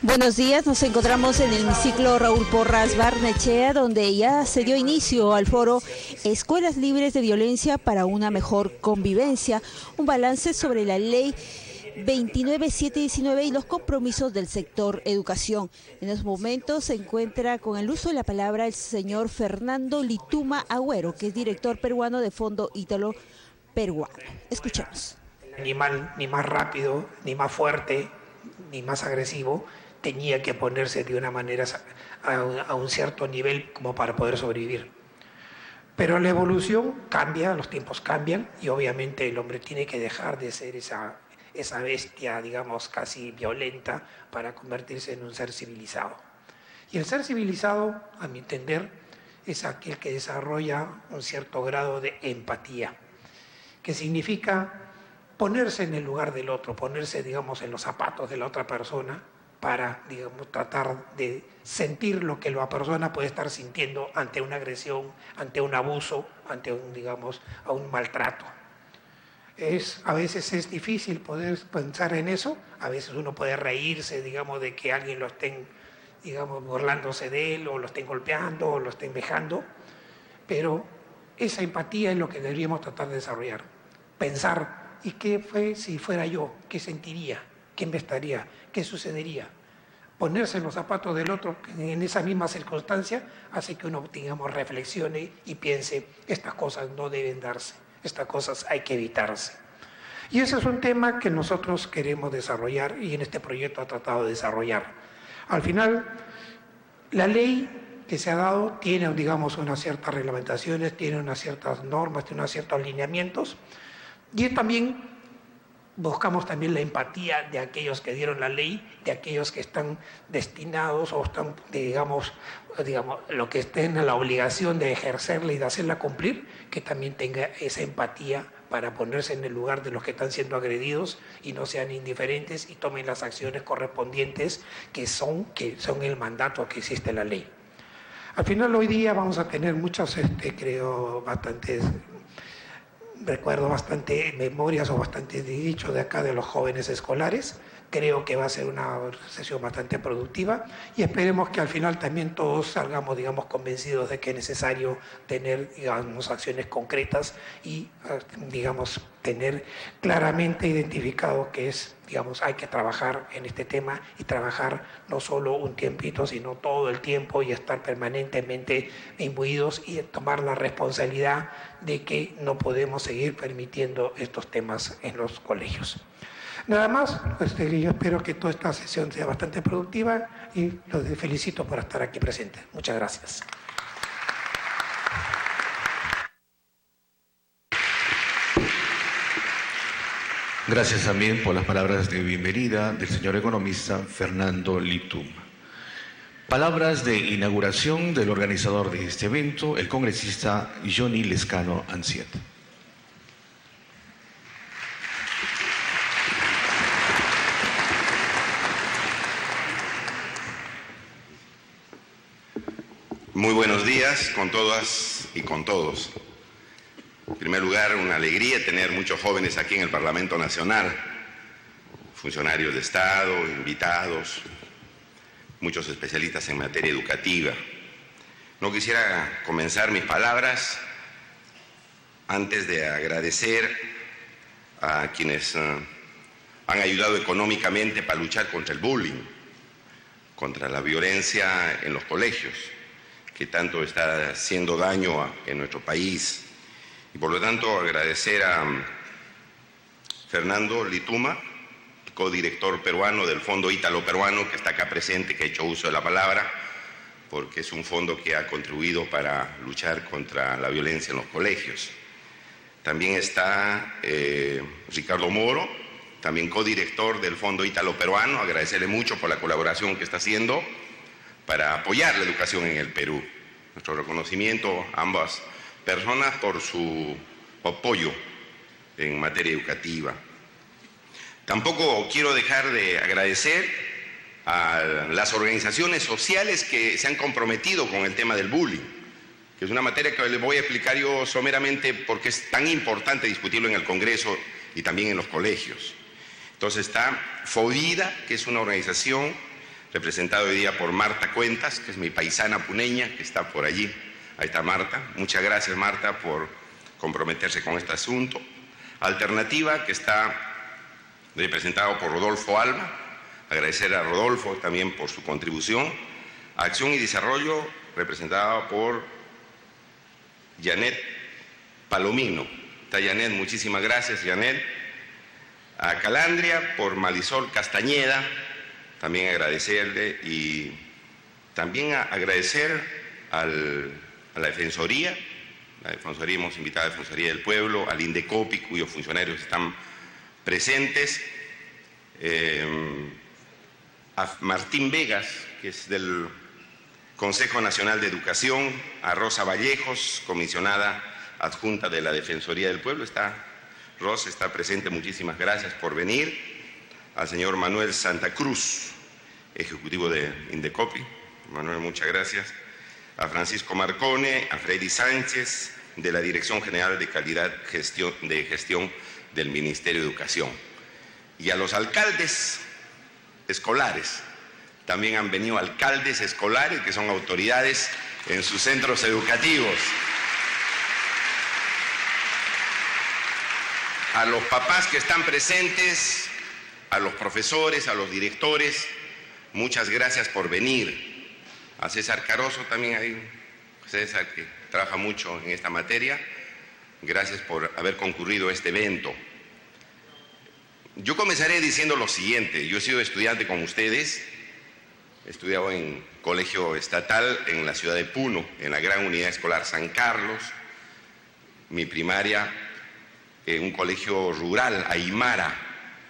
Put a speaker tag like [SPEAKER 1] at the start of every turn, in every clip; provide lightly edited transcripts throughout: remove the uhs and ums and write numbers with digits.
[SPEAKER 1] Buenos días, nos encontramos en el hemiciclo Raúl Porras Barnechea, donde ya se dio inicio al foro Escuelas Libres de Violencia para una Mejor Convivencia, un balance sobre la ley 29719 y los compromisos del sector educación. En estos momentos se encuentra con el uso de la palabra el señor Fernando Lituma Agüero, que es director peruano de Fondo Ítalo Peruano. Escuchemos.
[SPEAKER 2] Ni más rápido, ni más fuerte, ni más agresivo, tenía que ponerse de una manera a un cierto nivel como para poder sobrevivir. Pero la evolución cambia, los tiempos cambian y obviamente el hombre tiene que dejar de ser esa bestia, digamos, casi violenta para convertirse en un ser civilizado. Y el ser civilizado, a mi entender, es aquel que desarrolla un cierto grado de empatía, que significa ponerse en el lugar del otro, ponerse, digamos, en los zapatos de la otra persona para, digamos, tratar de sentir lo que la persona puede estar sintiendo ante una agresión, ante un abuso, ante un, digamos, a un maltrato. A veces es difícil poder pensar en eso, a veces uno puede reírse, digamos, de que alguien lo estén, digamos, burlándose de él, o lo estén golpeando, o lo estén vejando, pero esa empatía es lo que deberíamos tratar de desarrollar. Pensar, ¿y qué fue si fuera yo? ¿Qué sentiría? ¿Qué me estaría? ¿Qué sucedería? Ponerse en los zapatos del otro en esa misma circunstancia hace que uno, digamos, reflexione y piense, estas cosas no deben darse, estas cosas hay que evitarse. Y ese es un tema que nosotros queremos desarrollar y en este proyecto ha tratado de desarrollar. Al final, la ley que se ha dado tiene, digamos, unas ciertas reglamentaciones, tiene unas ciertas normas, tiene unos ciertos lineamientos, y también buscamos también la empatía de aquellos que dieron la ley, de aquellos que están destinados o están, digamos, lo que estén en la obligación de ejercerla y de hacerla cumplir, que también tenga esa empatía para ponerse en el lugar de los que están siendo agredidos y no sean indiferentes y tomen las acciones correspondientes que son el mandato que existe en la ley. Al final, hoy día vamos a tener muchos, recuerdo bastante memorias o bastante dichos de acá de los jóvenes escolares. Creo que va a ser una sesión bastante productiva y esperemos que al final también todos salgamos, digamos, convencidos de que es necesario tener, digamos, acciones concretas y, digamos, tener claramente identificado que es, digamos, hay que trabajar en este tema y trabajar no solo un tiempito, sino todo el tiempo y estar permanentemente imbuidos y tomar la responsabilidad de que no podemos seguir permitiendo estos temas en los colegios. Nada más, yo espero que toda esta sesión sea bastante productiva y los felicito por estar aquí presentes. Muchas gracias.
[SPEAKER 3] Gracias también por las palabras de bienvenida del señor economista Fernando Lituma. Palabras de inauguración del organizador de este evento, el congresista Johnny Lescano Anciet.
[SPEAKER 4] Muy buenos días con todas y con todos. En primer lugar, una alegría tener muchos jóvenes aquí en el Parlamento Nacional, funcionarios de Estado, invitados, muchos especialistas en materia educativa. No quisiera comenzar mis palabras antes de agradecer a quienes han ayudado económicamente para luchar contra el bullying, contra la violencia en los colegios, que tanto está haciendo daño en nuestro país. Y por lo tanto agradecer a Fernando Lituma, codirector peruano del Fondo Ítalo Peruano, que está acá presente, que ha hecho uso de la palabra, porque es un fondo que ha contribuido para luchar contra la violencia en los colegios. También está Ricardo Moro, también codirector del Fondo Ítalo Peruano, agradecerle mucho por la colaboración que está haciendo para apoyar la educación en el Perú. Nuestro reconocimiento a ambas personas por su apoyo en materia educativa. Tampoco quiero dejar de agradecer a las organizaciones sociales que se han comprometido con el tema del bullying, que es una materia que les voy a explicar yo someramente porque es tan importante discutirlo en el Congreso y también en los colegios. Entonces está FOVIDA, que es una organización representado hoy día por Marta Cuentas, que es mi paisana puneña, que está por allí. Ahí está Marta. Muchas gracias, Marta, por comprometerse con este asunto. Alternativa, que está representado por Rodolfo Alba. Agradecer a Rodolfo también por su contribución. Acción y Desarrollo, representada por Janet Palomino. Está Janet, muchísimas gracias, Janet. A Calandria por Marisol Castañeda, también agradecerle, y también agradecer a la Defensoría. La Defensoría, hemos invitado a la Defensoría del Pueblo, al Indecopi, cuyos funcionarios están presentes, a Martín Vegas, que es del Consejo Nacional de Educación, a Rosa Vallejos, comisionada adjunta de la Defensoría del Pueblo. Rosa está presente, muchísimas gracias por venir. Al señor Manuel Santa Cruz, ejecutivo de Indecopi. Manuel, muchas gracias. A Francisco Marcone, a Freddy Sánchez, de la Dirección General de Calidad de Gestión del Ministerio de Educación. Y a los alcaldes escolares. También han venido alcaldes escolares, que son autoridades en sus centros educativos. A los papás que están presentes, a los profesores, a los directores, muchas gracias por venir. A César Caroso también, hay César que trabaja mucho en esta materia, gracias por haber concurrido a este evento. Yo comenzaré diciendo lo siguiente: yo he sido estudiante con ustedes, he estudiado en colegio estatal en la ciudad de Puno, en la Gran Unidad Escolar San Carlos, mi primaria en un colegio rural, Aymara,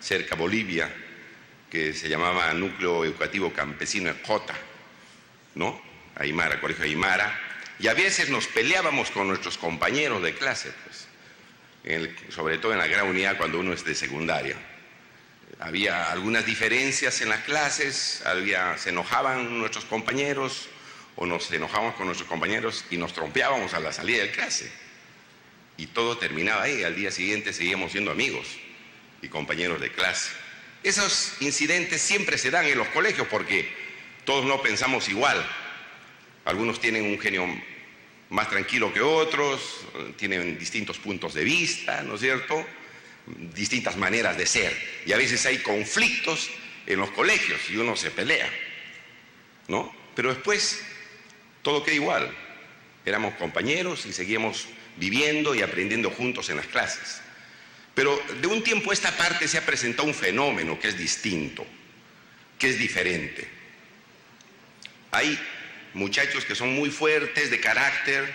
[SPEAKER 4] cerca de Bolivia, que se llamaba Núcleo Educativo Campesino Jota, ¿no? Aymara, colegio Aymara. Y a veces nos peleábamos con nuestros compañeros de clase, pues, sobre todo en la gran unidad cuando uno es de secundaria. Había algunas diferencias en las clases, se enojaban nuestros compañeros o nos enojábamos con nuestros compañeros y nos trompeábamos a la salida de clase. Y todo terminaba ahí. Al día siguiente seguíamos siendo amigos y compañeros de clase. Esos incidentes siempre se dan en los colegios porque todos no pensamos igual. Algunos tienen un genio más tranquilo que otros, tienen distintos puntos de vista, ¿no es cierto? Distintas maneras de ser. Y a veces hay conflictos en los colegios y uno se pelea, ¿no? Pero después todo queda igual. Éramos compañeros y seguíamos viviendo y aprendiendo juntos en las clases. Pero de un tiempo a esta parte se ha presentado un fenómeno que es distinto, que es diferente. Hay muchachos que son muy fuertes de carácter,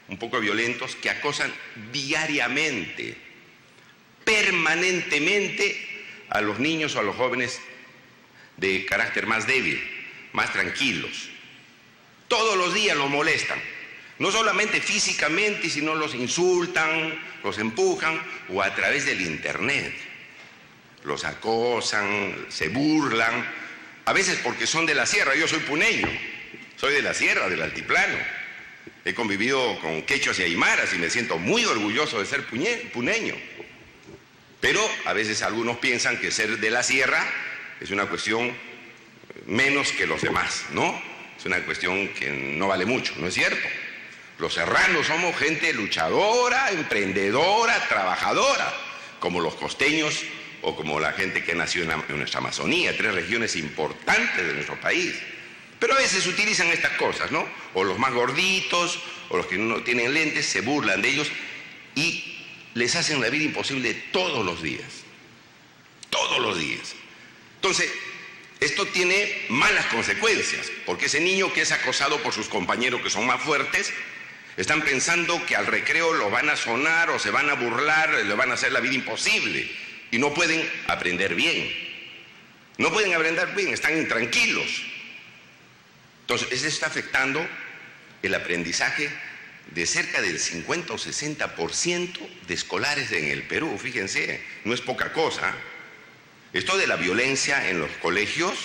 [SPEAKER 4] un poco violentos, que acosan diariamente, permanentemente a los niños o a los jóvenes de carácter más débil, más tranquilos. Todos los días los molestan. No solamente físicamente, sino los insultan, los empujan o a través del internet. Los acosan, se burlan, a veces porque son de la sierra. Yo soy puneño, soy de la sierra, del altiplano. He convivido con quechuas y aymaras y me siento muy orgulloso de ser puneño. Pero a veces algunos piensan que ser de la sierra es una cuestión menos que los demás, ¿no? Es una cuestión que no vale mucho, ¿no es cierto? Los serranos somos gente luchadora, emprendedora, trabajadora, como los costeños o como la gente que nació en nuestra Amazonía, 3 regiones importantes de nuestro país. Pero a veces utilizan estas cosas, ¿no? O los más gorditos, o los que no tienen lentes, se burlan de ellos y les hacen la vida imposible todos los días. Todos los días. Entonces, esto tiene malas consecuencias, porque ese niño que es acosado por sus compañeros que son más fuertes, están pensando que al recreo lo van a sonar o se van a burlar, le van a hacer la vida imposible y no pueden aprender bien. No pueden aprender bien, están intranquilos. Entonces, eso está afectando el aprendizaje de cerca del 50 o 60% de escolares en el Perú. Fíjense, no es poca cosa. Esto de la violencia en los colegios,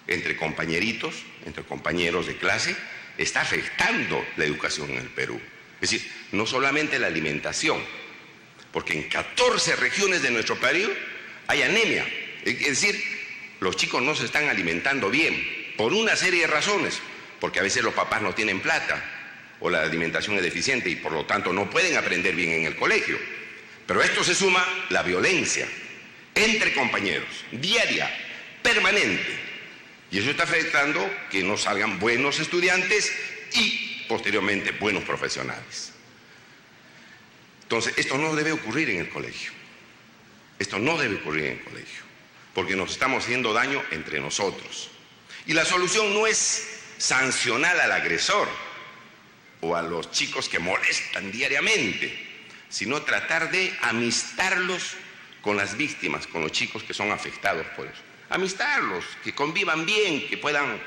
[SPEAKER 4] entre compañeritos, entre compañeros de clase, está afectando la educación en el Perú. Es decir, no solamente la alimentación, porque en 14 regiones de nuestro país hay anemia. Es decir, los chicos no se están alimentando bien, por una serie de razones, porque a veces los papás no tienen plata, o la alimentación es deficiente y por lo tanto no pueden aprender bien en el colegio. Pero a esto se suma la violencia entre compañeros, diaria, permanente. Y eso está afectando que no salgan buenos estudiantes y posteriormente buenos profesionales. Entonces, esto no debe ocurrir en el colegio. Esto no debe ocurrir en el colegio, porque nos estamos haciendo daño entre nosotros. Y la solución no es sancionar al agresor o a los chicos que molestan diariamente, sino tratar de amistarlos con las víctimas, con los chicos que son afectados por eso. Amistarlos, que convivan bien, que puedan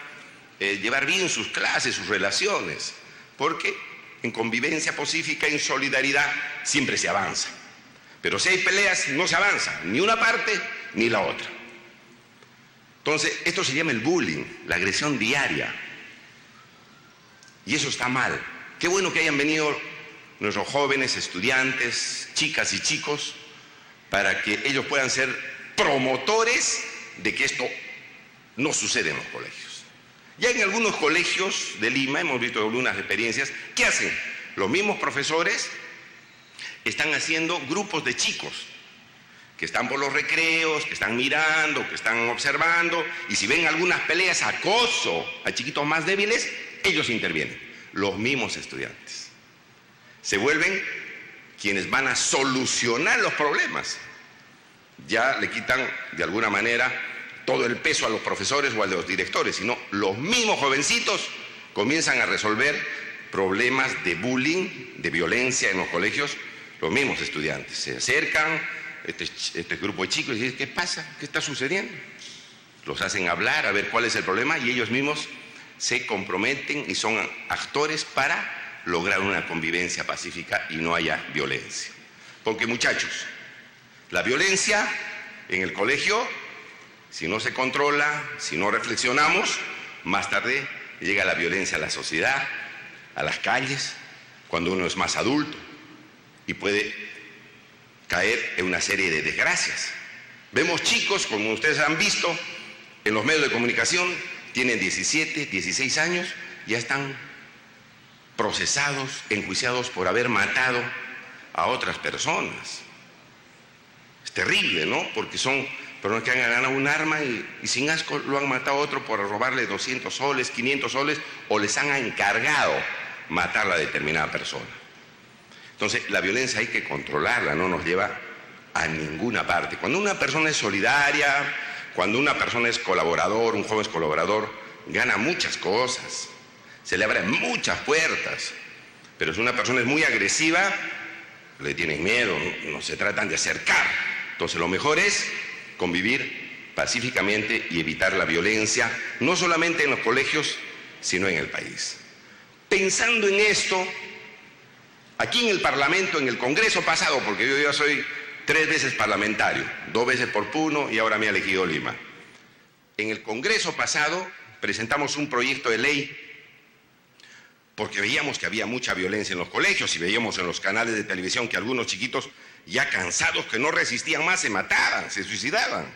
[SPEAKER 4] llevar bien sus clases, sus relaciones, porque en convivencia pacífica, en solidaridad, siempre se avanza. Pero si hay peleas, no se avanza, ni una parte ni la otra. Entonces, esto se llama el bullying, la agresión diaria. Y eso está mal. Qué bueno que hayan venido nuestros jóvenes, estudiantes, chicas y chicos, para que ellos puedan ser promotores de que esto no sucede en los colegios. Ya en algunos colegios de Lima hemos visto algunas experiencias. ¿Qué hacen? Los mismos profesores están haciendo grupos de chicos que están por los recreos, que están mirando, que están observando, y si ven algunas peleas, acoso a chiquitos más débiles, ellos intervienen, los mismos estudiantes. Se vuelven quienes van a solucionar los problemas. Ya le quitan de alguna manera todo el peso a los profesores o a los directores, sino los mismos jovencitos comienzan a resolver problemas de bullying, de violencia en los colegios. Los mismos estudiantes se acercan, este grupo de chicos, y dicen: ¿qué pasa? ¿Qué está sucediendo? Los hacen hablar, a ver cuál es el problema, y ellos mismos se comprometen y son actores para lograr una convivencia pacífica y no haya violencia. Porque, muchachos, la violencia en el colegio, si no se controla, si no reflexionamos, más tarde llega la violencia a la sociedad, a las calles, cuando uno es más adulto, y puede caer en una serie de desgracias. Vemos chicos, como ustedes han visto, en los medios de comunicación, tienen 17, 16 años, ya están procesados, enjuiciados por haber matado a otras personas. Es terrible, ¿no? Porque son personas que han ganado un arma y sin asco lo han matado a otro por robarle 200 soles, 500 soles, o les han encargado matar a determinada persona. Entonces, la violencia hay que controlarla, no nos lleva a ninguna parte. Cuando una persona es solidaria, cuando una persona es colaborador, un joven es colaborador, gana muchas cosas, se le abren muchas puertas. Pero si una persona es muy agresiva, le tienen miedo, no se tratan de acercar. Entonces, lo mejor es convivir pacíficamente y evitar la violencia, no solamente en los colegios, sino en el país. Pensando en esto, aquí en el Parlamento, en el Congreso pasado, porque yo ya soy 3 veces parlamentario, 2 veces por Puno y ahora me ha elegido Lima. En el Congreso pasado presentamos un proyecto de ley porque veíamos que había mucha violencia en los colegios y veíamos en los canales de televisión que algunos chiquitos ya cansados, que no resistían más, se mataban, se suicidaban.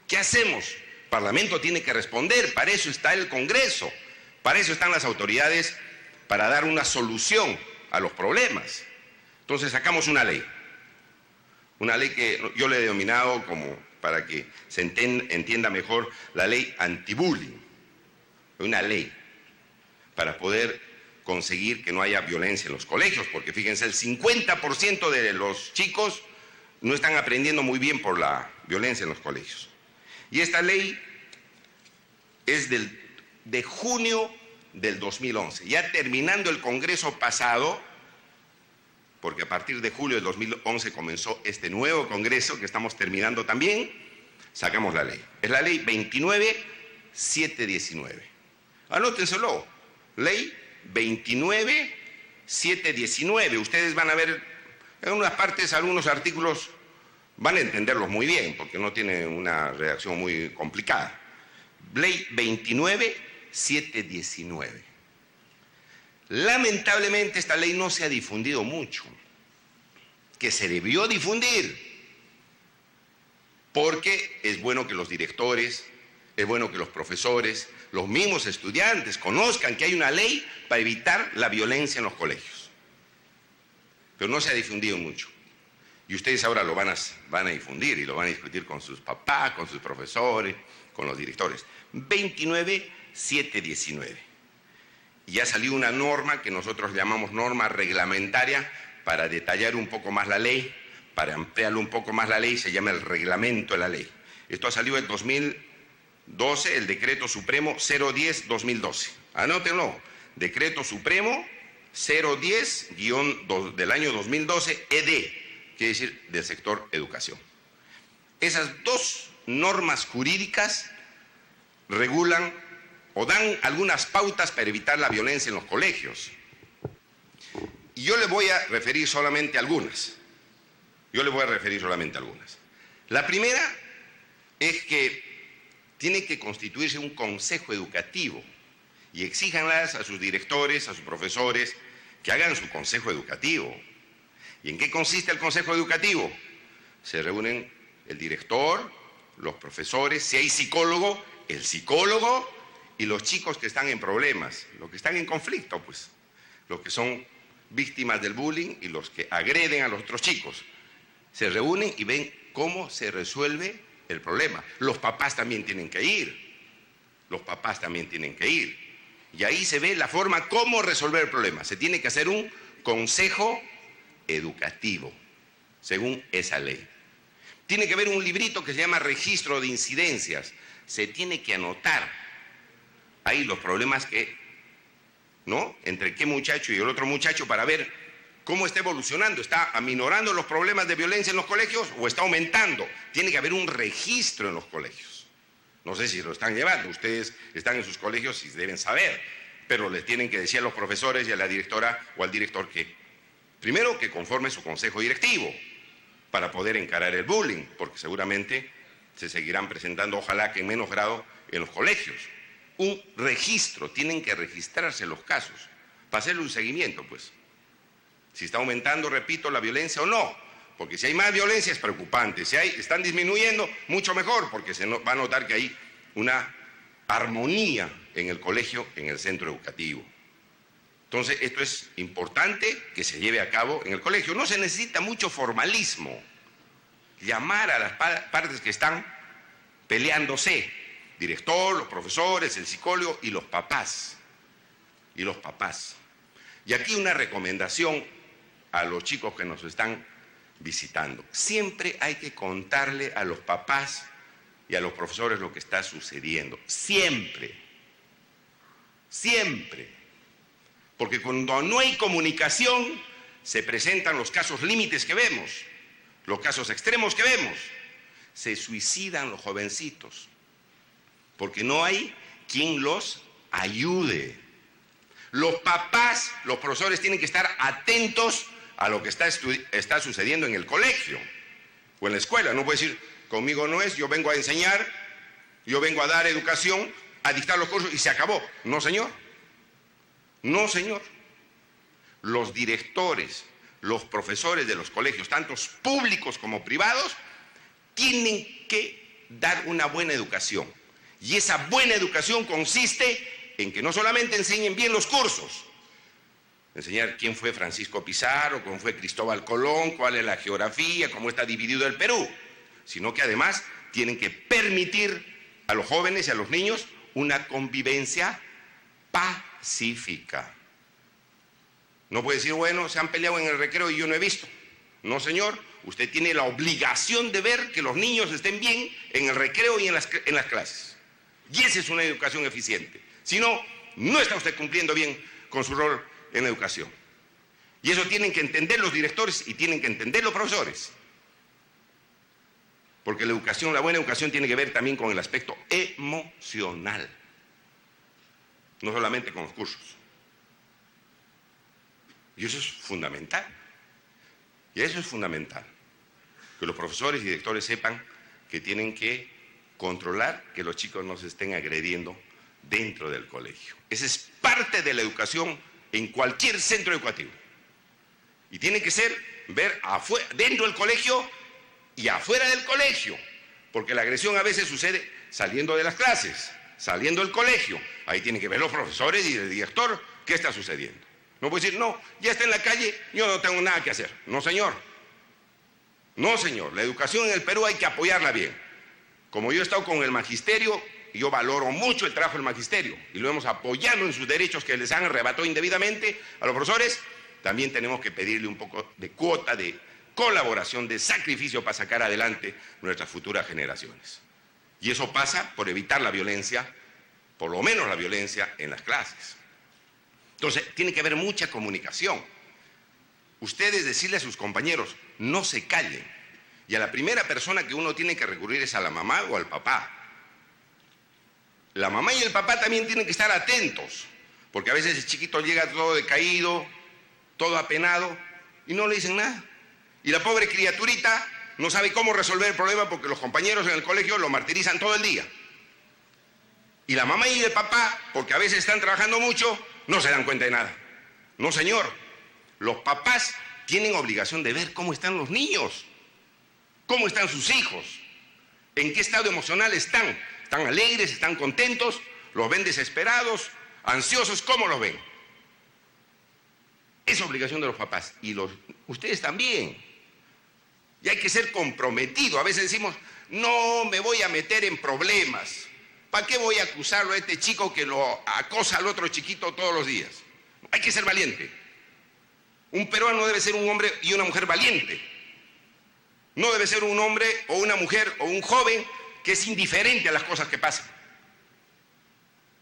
[SPEAKER 4] ¿Qué hacemos? El Parlamento tiene que responder, para eso está el Congreso, para eso están las autoridades, para dar una solución a los problemas. Entonces sacamos una ley que yo le he denominado, como para que se entienda mejor, la ley anti-bullying. Una ley para poder conseguir que no haya violencia en los colegios, porque fíjense, el 50% de los chicos no están aprendiendo muy bien por la violencia en los colegios. Y esta ley es de junio del 2011, ya terminando el Congreso pasado, porque a partir de julio del 2011 comenzó este nuevo Congreso que estamos terminando también, sacamos la ley. Es la ley 29.719. Anótenselo, ley 29.719. Ustedes van a ver en unas partes, algunos artículos, van a entenderlos muy bien, porque no tienen una redacción muy complicada. Ley 29.719. Lamentablemente esta ley no se ha difundido mucho, que se debió difundir, porque es bueno que los directores, Es bueno que los profesores, los mismos estudiantes, conozcan que hay una ley para evitar la violencia en los colegios. Pero no se ha difundido mucho. Y ustedes ahora lo van a difundir y lo van a discutir con sus papás, con sus profesores, con los directores. 29.719. Y ya salió una norma que nosotros llamamos norma reglamentaria para detallar un poco más la ley, para ampliar un poco más la ley, se llama el reglamento de la ley. Esto ha salido en 2012, el Decreto Supremo 010-2012. Anótenlo, Decreto Supremo 010- del año 2012, ED, quiere decir del sector educación. Esas dos normas jurídicas regulan o dan algunas pautas para evitar la violencia en los colegios. Y yo le voy a referir solamente algunas. La primera es que tiene que constituirse un consejo educativo y exíjanlas a sus directores, a sus profesores, que hagan su consejo educativo. ¿Y en qué consiste el consejo educativo? Se reúnen el director, los profesores, si hay psicólogo, el psicólogo y los chicos que están en problemas, los que están en conflicto, pues, los que son víctimas del bullying y los que agreden a los otros chicos. Se reúnen y ven cómo se resuelve el problema. Los papás también tienen que ir. Y ahí se ve la forma cómo resolver el problema. Se tiene que hacer un consejo educativo, según esa ley. Tiene que haber un librito que se llama registro de incidencias. Se tiene que anotar ahí los problemas ¿no? Entre qué muchacho y el otro muchacho para ver cómo está evolucionando. ¿Está aminorando los problemas de violencia en los colegios o está aumentando? Tiene que haber un registro en los colegios. No sé si lo están llevando. Ustedes están en sus colegios y deben saber. Pero les tienen que decir a los profesores y a la directora o al director que, primero, que conforme su consejo directivo para poder encarar el bullying, porque seguramente se seguirán presentando, ojalá que en menos grado, en los colegios. Un registro, tienen que registrarse los casos, para hacerle un seguimiento, pues. Si está aumentando, repito, la violencia o no, porque si hay más violencia es preocupante, si están disminuyendo, mucho mejor, porque se va a notar que hay una armonía en el colegio, en el centro educativo. Entonces, esto es importante que se lleve a cabo en el colegio. No se necesita mucho formalismo. Llamar a las partes que están peleándose, director, los profesores, el psicólogo y los papás. Y aquí una recomendación a los chicos que nos están visitando. Siempre hay que contarle a los papás y a los profesores lo que está sucediendo. Siempre. Porque cuando no hay comunicación, se presentan los casos límites que vemos, los casos extremos que vemos. Se suicidan los jovencitos, porque no hay quien los ayude. Los papás, los profesores tienen que estar atentos a lo que está sucediendo en el colegio o en la escuela. No puede decir, conmigo no es, yo vengo a enseñar, yo vengo a dar educación, a dictar los cursos y se acabó. No, señor. Los directores, los profesores de los colegios, tanto públicos como privados, tienen que dar una buena educación. Y esa buena educación consiste en que no solamente enseñen bien los cursos, enseñar quién fue Francisco Pizarro, cómo fue Cristóbal Colón, cuál es la geografía, cómo está dividido el Perú, sino que además tienen que permitir a los jóvenes y a los niños una convivencia pacífica. No puede decir, bueno, se han peleado en el recreo y yo no he visto. No, señor, usted tiene la obligación de ver que los niños estén bien en el recreo y en las clases. Y esa es una educación eficiente. Si no, no está usted cumpliendo bien con su rol en la educación. Y eso tienen que entender los directores y tienen que entender los profesores. Porque la educación, la buena educación tiene que ver también con el aspecto emocional. No solamente con los cursos. Y eso es fundamental. Que los profesores y directores sepan que tienen que controlar que los chicos no se estén agrediendo dentro del colegio. Esa es parte de la educación en cualquier centro educativo. Y tiene que ser ver dentro del colegio y afuera del colegio, porque la agresión a veces sucede saliendo de las clases, saliendo del colegio. Ahí tienen que ver los profesores y el director qué está sucediendo. No puede decir, no, ya está en la calle, yo no tengo nada que hacer. No, señor. No, señor. La educación en el Perú hay que apoyarla bien. Como yo he estado con el magisterio, yo valoro mucho el trabajo del magisterio y lo hemos apoyado en sus derechos que les han arrebatado indebidamente a los profesores, también tenemos que pedirle un poco de cuota, de colaboración, de sacrificio para sacar adelante nuestras futuras generaciones. Y eso pasa por evitar la violencia, por lo menos la violencia en las clases. Entonces, tiene que haber mucha comunicación. Ustedes decirle a sus compañeros, no se callen. Y a la primera persona que uno tiene que recurrir es a la mamá o al papá. La mamá y el papá también tienen que estar atentos, porque a veces el chiquito llega todo decaído, todo apenado, y no le dicen nada. Y la pobre criaturita no sabe cómo resolver el problema porque los compañeros en el colegio lo martirizan todo el día. Y la mamá y el papá, porque a veces están trabajando mucho, no se dan cuenta de nada. No, señor. Los papás tienen obligación de ver cómo están los niños, cómo están sus hijos, en qué estado emocional están. ¿Están alegres? ¿Están contentos? ¿Los ven desesperados? ¿Ansiosos? ¿Cómo los ven? Es obligación de los papás. Y ustedes también. Y hay que ser comprometido. A veces decimos, no me voy a meter en problemas. ¿Para qué voy a acusarlo a este chico que lo acosa al otro chiquito todos los días? Hay que ser valiente. Un peruano debe ser un hombre y una mujer valiente. No debe ser un hombre o una mujer o un joven que es indiferente a las cosas que pasan.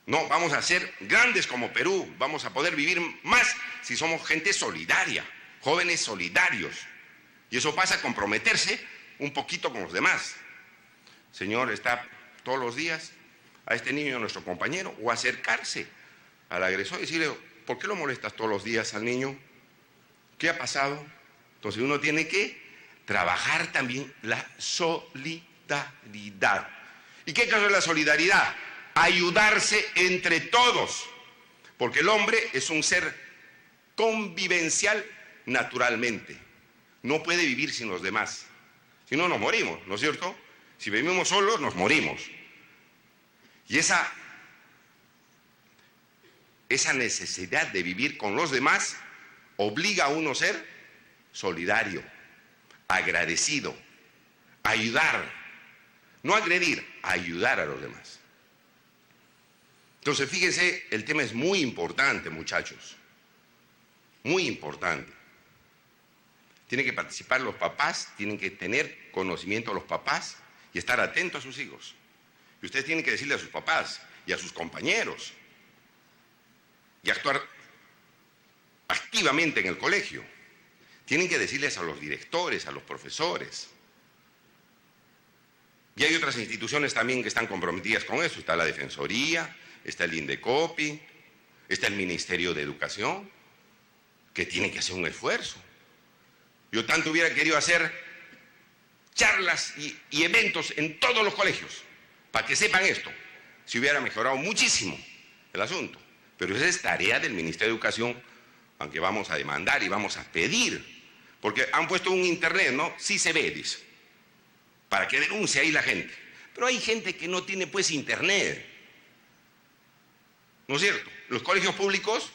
[SPEAKER 4] No, vamos a ser grandes como Perú, vamos a poder vivir más si somos gente solidaria, jóvenes solidarios. Y eso pasa a comprometerse un poquito con los demás. Señor, está todos los días a este niño, a nuestro compañero, o acercarse al agresor y decirle, ¿por qué lo molestas todos los días al niño? ¿Qué ha pasado? Entonces uno tiene que trabajar también la solidaridad. ¿Y qué caso es la solidaridad? Ayudarse entre todos, porque el hombre es un ser convivencial naturalmente. No puede vivir sin los demás. Si no, nos morimos, ¿no es cierto? Si vivimos solos, nos morimos. Y esa necesidad de vivir con los demás obliga a uno a ser solidario, agradecido, ayudar. No agredir, ayudar a los demás. Entonces, fíjense, el tema es muy importante, muchachos. Muy importante. Tienen que participar los papás, tienen que tener conocimiento los papás y estar atentos a sus hijos. Y ustedes tienen que decirle a sus papás y a sus compañeros y actuar activamente en el colegio. Tienen que decirles a los directores, a los profesores. Y hay otras instituciones también que están comprometidas con eso. Está la Defensoría, está el Indecopi, está el Ministerio de Educación, que tienen que hacer un esfuerzo. Yo tanto hubiera querido hacer charlas y eventos en todos los colegios, para que sepan esto. Se hubiera mejorado muchísimo el asunto. Pero esa es tarea del Ministerio de Educación, aunque vamos a demandar y vamos a pedir. Porque han puesto un internet, ¿no? Sí se ve, dice, para que denuncie ahí la gente. Pero hay gente que no tiene pues internet. ¿No es cierto? Los colegios públicos,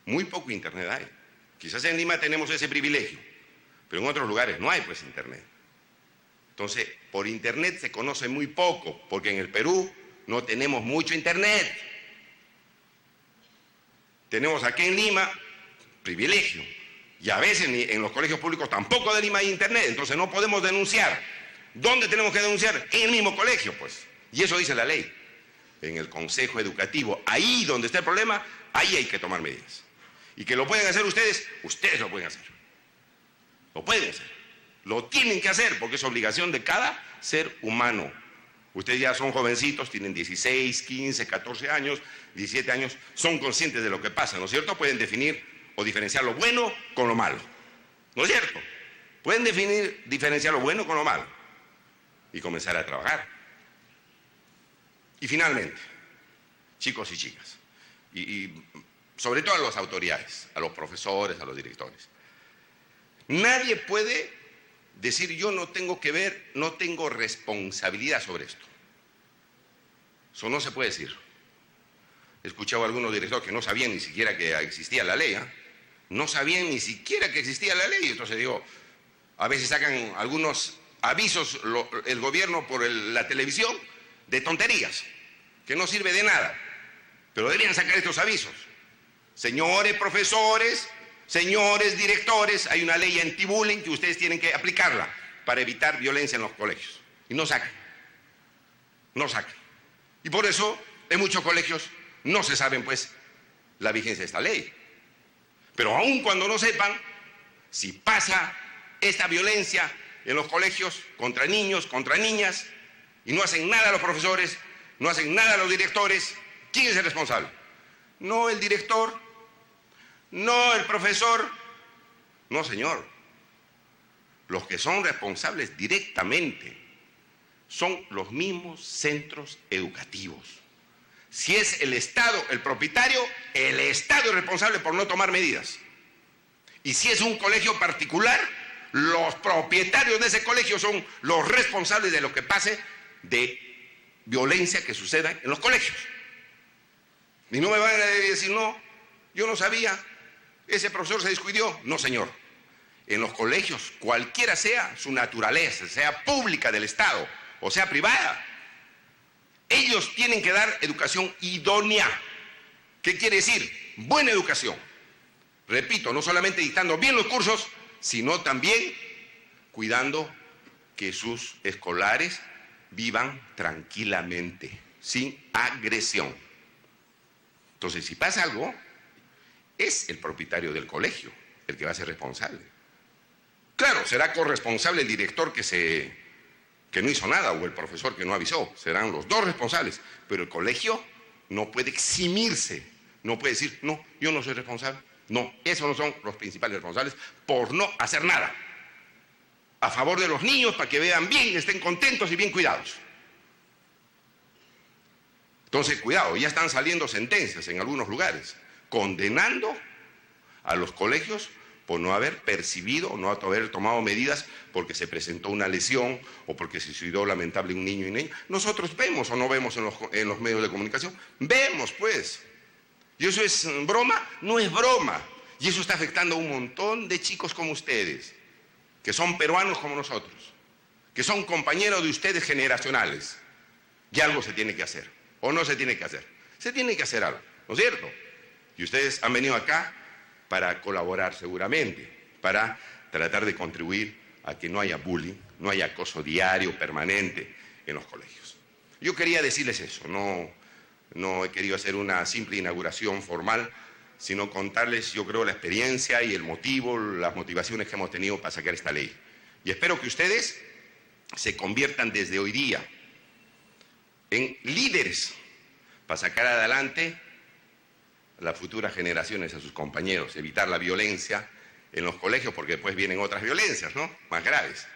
[SPEAKER 4] muy poco internet hay. Quizás en Lima tenemos ese privilegio, pero en otros lugares no hay pues internet. Entonces, por internet se conoce muy poco, porque en el Perú no tenemos mucho internet. Tenemos aquí en Lima privilegio, y a veces en los colegios públicos tampoco de Lima hay internet, entonces no podemos denunciar. ¿Dónde tenemos que denunciar? En el mismo colegio, pues. Y eso dice la ley. En el consejo educativo, ahí donde está el problema, ahí hay que tomar medidas. Y que lo pueden hacer ustedes, ustedes lo pueden hacer. Lo pueden hacer. Lo tienen que hacer porque es obligación de cada ser humano. Ustedes ya son jovencitos, tienen 16, 15, 14 años, 17 años, son conscientes de lo que pasa, ¿no es cierto? Pueden definir o diferenciar lo bueno con lo malo. ¿No es cierto? Pueden diferenciar lo bueno con lo malo y comenzar a trabajar. Y finalmente, chicos y chicas, y sobre todo a las autoridades, a los profesores, a los directores, nadie puede decir yo no tengo que ver, no tengo responsabilidad sobre esto. Eso no se puede decir. He escuchado a algunos directores que no sabían ni siquiera que existía la ley, ¿eh? No sabían ni siquiera que existía la ley. Entonces digo, a veces sacan algunos avisos el gobierno por la televisión de tonterías, que no sirve de nada. Pero deberían sacar estos avisos. Señores profesores, señores directores, hay una ley anti-bullying que ustedes tienen que aplicarla para evitar violencia en los colegios. Y no sacan. No sacan. Y por eso en muchos colegios no se saben pues la vigencia de esta ley. Pero aun cuando no sepan, si pasa esta violencia en los colegios contra niños, contra niñas, y no hacen nada los profesores, no hacen nada los directores, ¿quién es el responsable? No el director, no el profesor, no señor. Los que son responsables directamente son los mismos centros educativos. Si es el Estado el propietario, el Estado es responsable por no tomar medidas. Y si es un colegio particular, los propietarios de ese colegio son los responsables de lo que pase de violencia que suceda en los colegios. Y no me van a decir, no, yo no sabía, ese profesor se descuidó. No, señor. En los colegios, cualquiera sea su naturaleza, sea pública del Estado o sea privada, ellos tienen que dar educación idónea. ¿Qué quiere decir? Buena educación. Repito, no solamente dictando bien los cursos, sino también cuidando que sus escolares vivan tranquilamente, sin agresión. Entonces, si pasa algo, es el propietario del colegio el que va a ser responsable. Claro, será corresponsable el director que no hizo nada o el profesor que no avisó. Serán los dos responsables. Pero el colegio no puede eximirse. No puede decir, no, yo no soy responsable. No, esos no son los principales responsables por no hacer nada. A favor de los niños, para que vean bien, estén contentos y bien cuidados. Entonces, cuidado, ya están saliendo sentencias en algunos lugares, condenando a los colegios por no haber percibido o no haber tomado medidas porque se presentó una lesión o porque se suicidó lamentable un niño y niña. Nosotros vemos o no vemos en los medios de comunicación. Vemos, pues. ¿Y eso es broma? No es broma. Y eso está afectando a un montón de chicos como ustedes, que son peruanos como nosotros, que son compañeros de ustedes generacionales. Y algo se tiene que hacer. ¿O no se tiene que hacer? Se tiene que hacer algo, ¿no es cierto? Y ustedes han venido acá para colaborar seguramente, para tratar de contribuir a que no haya bullying, no haya acoso diario, permanente en los colegios. Yo quería decirles eso, no he querido hacer una simple inauguración formal, sino contarles, yo creo, la experiencia y el motivo, las motivaciones que hemos tenido para sacar esta ley. Y espero que ustedes se conviertan desde hoy día en líderes para sacar adelante las futuras generaciones, a sus compañeros, evitar la violencia en los colegios, porque después vienen otras violencias, ¿no?, más graves,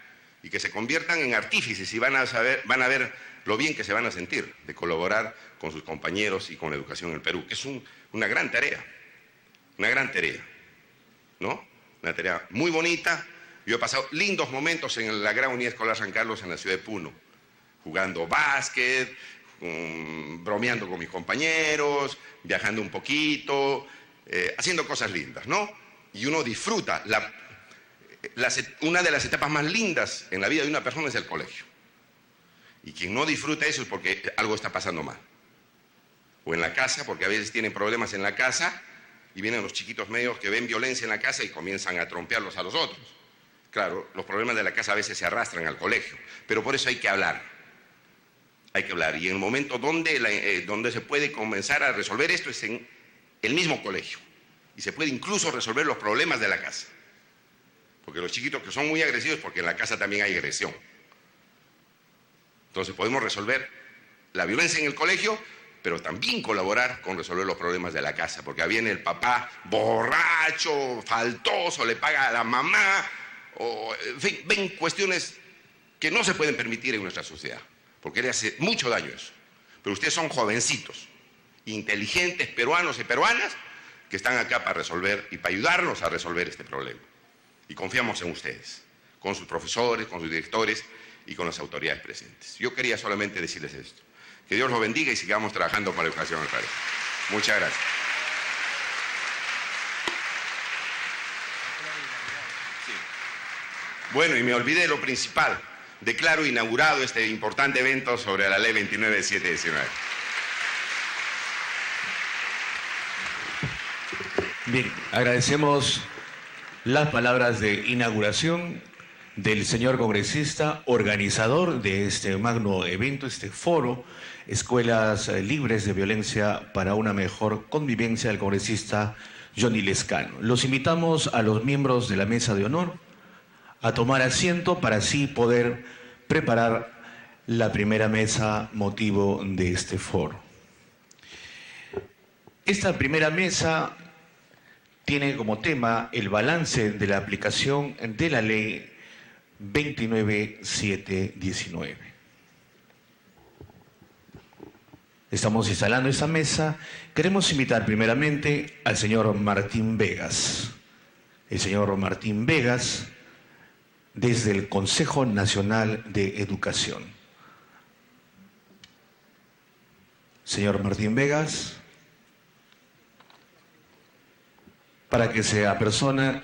[SPEAKER 4] y que se conviertan en artífices y van a ver lo bien que se van a sentir de colaborar con sus compañeros y con la educación en el Perú, que es una gran tarea, ¿no? Una tarea muy bonita. Yo he pasado lindos momentos en la Gran Unidad Escolar San Carlos en la ciudad de Puno, jugando básquet, bromeando con mis compañeros, viajando un poquito, haciendo cosas lindas, ¿no? Y uno disfruta. Una de las etapas más lindas en la vida de una persona es el colegio. Y quien no disfruta eso es porque algo está pasando mal. O en la casa, porque a veces tienen problemas en la casa y vienen los chiquitos medios que ven violencia en la casa y comienzan a trompearlos a los otros. Claro, los problemas de la casa a veces se arrastran al colegio, pero por eso hay que hablar. Hay que hablar. Y en el momento donde se puede comenzar a resolver esto es en el mismo colegio. Y se puede incluso resolver los problemas de la casa. Porque los chiquitos que son muy agresivos, porque en la casa también hay agresión. Entonces podemos resolver la violencia en el colegio, pero también colaborar con resolver los problemas de la casa. Porque viene el papá borracho, faltoso, le paga a la mamá, o, en fin, ven cuestiones que no se pueden permitir en nuestra sociedad, porque le hace mucho daño eso. Pero ustedes son jovencitos, inteligentes, peruanos y peruanas, que están acá para resolver y para ayudarnos a resolver este problema. Y confiamos en ustedes. con sus profesores, con sus directores y con las autoridades presentes. Yo quería solamente decirles esto. Que Dios los bendiga y sigamos trabajando con la educación al país. Muchas gracias. Sí. Bueno, y me olvidé lo principal. Declaro inaugurado este importante evento sobre la Ley 29.719.
[SPEAKER 3] Bien, agradecemos las palabras de inauguración del señor congresista, organizador de este magno evento, este foro, Escuelas Libres de Violencia para una Mejor Convivencia, del congresista Johnny Lescano. Los invitamos a los miembros de la mesa de honor a tomar asiento para así poder preparar la primera mesa motivo de este foro. Esta primera mesa tiene como tema el balance de la aplicación de la ley 29.719. Estamos instalando esa mesa. Queremos invitar primeramente al señor Martín Vegas. El señor Martín Vegas, desde el Consejo Nacional de Educación. Señor Martín Vegas, para que se apersone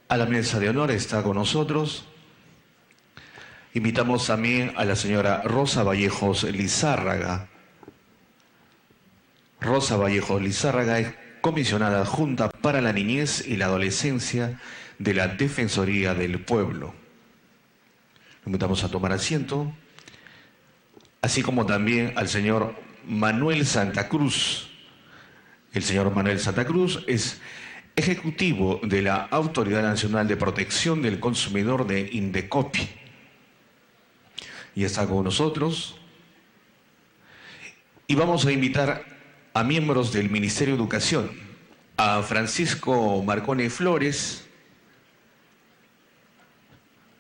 [SPEAKER 3] a la mesa de honor, está con nosotros. Invitamos también a la señora Rosa Vallejos Lizárraga. Rosa Vallejos Lizárraga es comisionada adjunta para la niñez y la adolescencia de la Defensoría del Pueblo. Lo invitamos a tomar asiento, así como también al señor Manuel Santa Cruz. El señor Manuel Santa Cruz es ejecutivo de la Autoridad Nacional de Protección del Consumidor de Indecopi. Y está con nosotros. Y vamos a invitar a miembros del Ministerio de Educación, a Francisco Marcone Flores.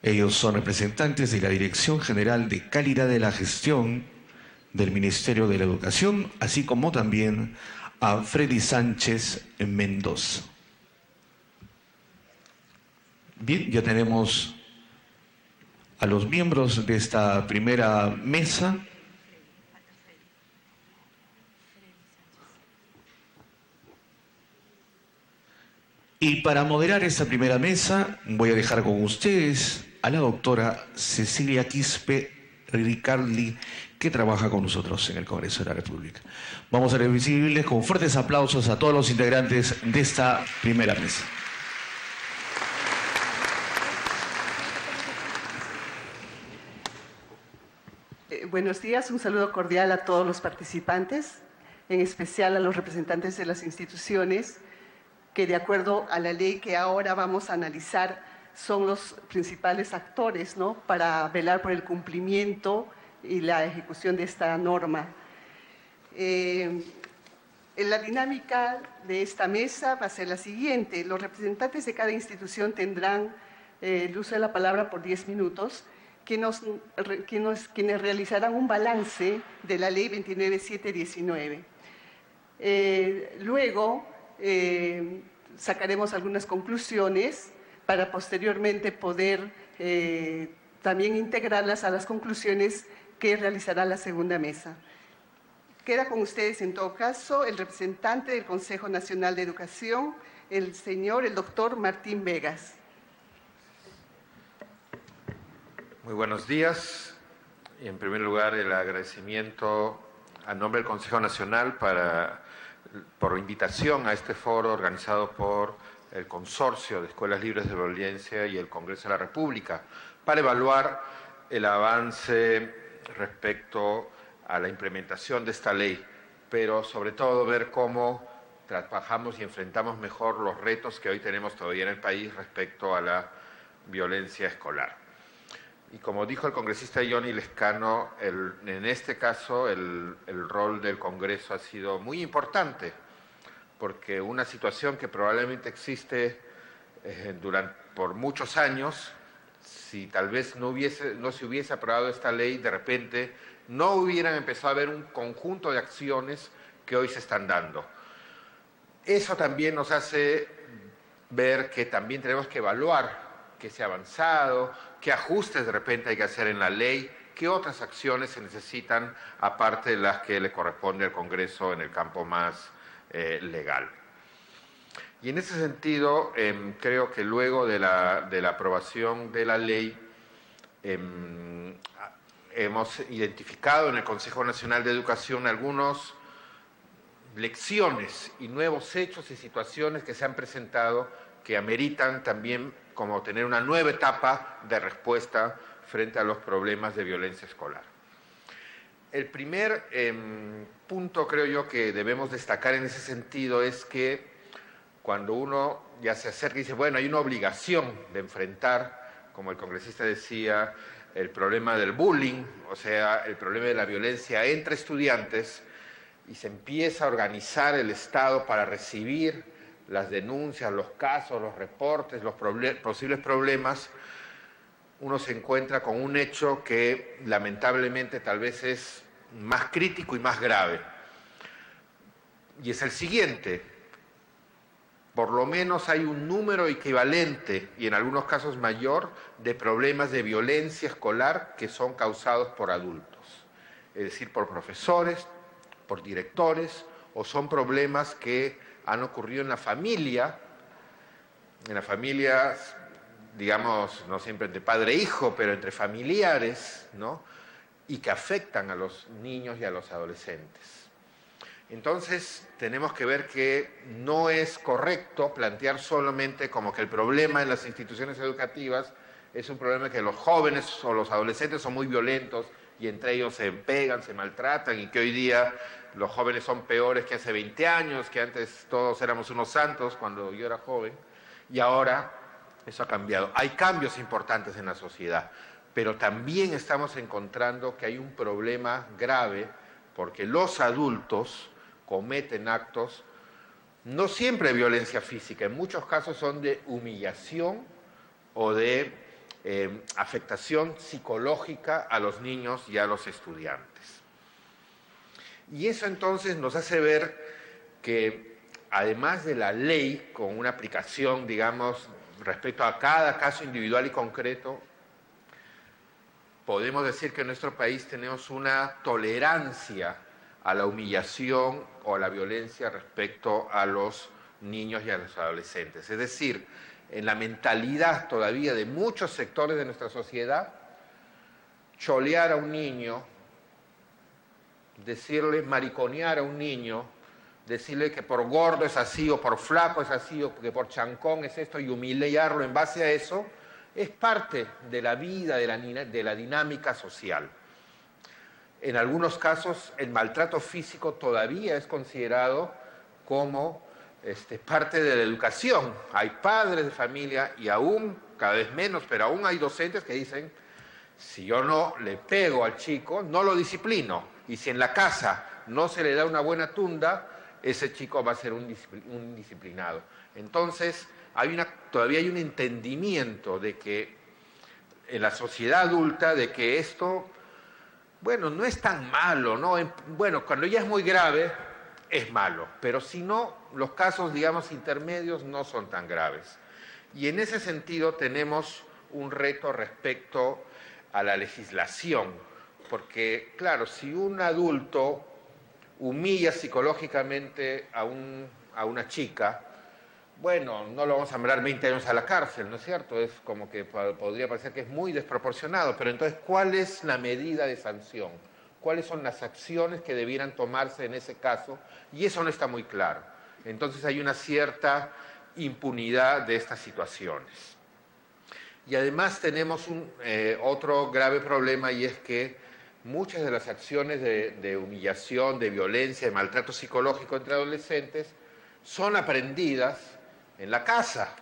[SPEAKER 3] Ellos son representantes de la Dirección General de Calidad de la Gestión del Ministerio de la Educación, así como también a Freddy Sánchez Mendoza. Bien, ya tenemos a los miembros de esta primera mesa. Y para moderar esta primera mesa, voy a dejar con ustedes a la doctora Cecilia Quispe Ricardi, que trabaja con nosotros en el Congreso de la República. Vamos a recibirles con fuertes aplausos a todos los integrantes de esta primera mesa.
[SPEAKER 5] Buenos días, un saludo cordial a todos los participantes, en especial a los representantes de las instituciones que, de acuerdo a la ley que ahora vamos a analizar, son los principales actores, ¿no?, para velar por el cumplimiento y la ejecución de esta norma. La dinámica de esta mesa va a ser la siguiente. Los representantes de cada institución tendrán el uso de la palabra por 10 minutos, quienes realizarán un balance de la ley 29.719. Luego sacaremos algunas conclusiones para posteriormente poder también integrarlas a las conclusiones que realizará la segunda mesa. Queda con ustedes, en todo caso, el representante del Consejo Nacional de Educación, el doctor Martín Vegas.
[SPEAKER 6] Muy buenos días. En primer lugar, el agradecimiento a nombre del Consejo Nacional por invitación a este foro organizado por el Consorcio de Escuelas Libres de Violencia y el Congreso de la República para evaluar el avance respecto a la implementación de esta ley, pero sobre todo ver cómo trabajamos y enfrentamos mejor los retos que hoy tenemos todavía en el país respecto a la violencia escolar. Y como dijo el congresista Johnny Lescano, en este caso el rol del Congreso ha sido muy importante, porque una situación que probablemente existe por muchos años, si tal vez no se hubiese aprobado esta ley, de repente no hubieran empezado a haber un conjunto de acciones que hoy se están dando. Eso también nos hace ver que también tenemos que evaluar qué se ha avanzado, qué ajustes de repente hay que hacer en la ley, qué otras acciones se necesitan aparte de las que le corresponde al Congreso en el campo más legal. Y en ese sentido, creo que luego de la aprobación de la ley, hemos identificado en el Consejo Nacional de Educación algunas lecciones y nuevos hechos y situaciones que se han presentado que ameritan también como tener una nueva etapa de respuesta frente a los problemas de violencia escolar. El primer punto, creo yo, que debemos destacar en ese sentido es que cuando uno ya se acerca y dice, bueno, hay una obligación de enfrentar, como el congresista decía, el problema del bullying, o sea, el problema de la violencia entre estudiantes, y se empieza a organizar el Estado para recibir las denuncias, los casos, los reportes, los posibles problemas, uno se encuentra con un hecho que lamentablemente tal vez es más crítico y más grave. Y es el siguiente: por lo menos hay un número equivalente, y en algunos casos mayor, de problemas de violencia escolar que son causados por adultos, es decir, por profesores, por directores, o son problemas que han ocurrido en la familia, digamos, no siempre entre padre e hijo, pero entre familiares, ¿no? Y que afectan a los niños y a los adolescentes. Entonces, tenemos que ver que no es correcto plantear solamente como que el problema en las instituciones educativas es un problema que los jóvenes o los adolescentes son muy violentos y entre ellos se pegan, se maltratan, y que hoy día los jóvenes son peores que hace 20 años, que antes todos éramos unos santos cuando yo era joven, y ahora eso ha cambiado. Hay cambios importantes en la sociedad, pero también estamos encontrando que hay un problema grave porque los adultos cometen actos, no siempre de violencia física, en muchos casos son de humillación o de afectación psicológica a los niños y a los estudiantes. Y eso entonces nos hace ver que además de la ley, con una aplicación, digamos, respecto a cada caso individual y concreto, podemos decir que en nuestro país tenemos una tolerancia a la humillación o a la violencia respecto a los niños y a los adolescentes. Es decir, en la mentalidad todavía de muchos sectores de nuestra sociedad, cholear a un niño, decirle, mariconear a un niño, decirle que por gordo es así, o por flaco es así, o que por chancón es esto, y humillarlo en base a eso, es parte de la vida, de la dinámica social. En algunos casos, el maltrato físico todavía es considerado como parte de la educación. Hay padres de familia, y aún, cada vez menos, pero aún hay docentes que dicen, si yo no le pego al chico, no lo disciplino, y si en la casa no se le da una buena tunda, ese chico va a ser un indisciplinado. Entonces, todavía hay un entendimiento de que en la sociedad adulta, de que esto, bueno, no es tan malo, ¿no? Bueno, cuando ya es muy grave, es malo, pero si no, los casos, digamos, intermedios no son tan graves. Y en ese sentido tenemos un reto respecto a la legislación, porque, claro, si un adulto humilla psicológicamente a una chica, bueno, no lo vamos a mandar 20 años a la cárcel, ¿no es cierto? Es como que podría parecer que es muy desproporcionado, pero entonces, ¿cuál es la medida de sanción? ¿Cuáles son las acciones que debieran tomarse en ese caso? Y eso no está muy claro. Entonces hay una cierta impunidad de estas situaciones. Y además tenemos otro grave problema, y es que muchas de las acciones de humillación, de violencia, de maltrato psicológico entre adolescentes son aprendidas en la casa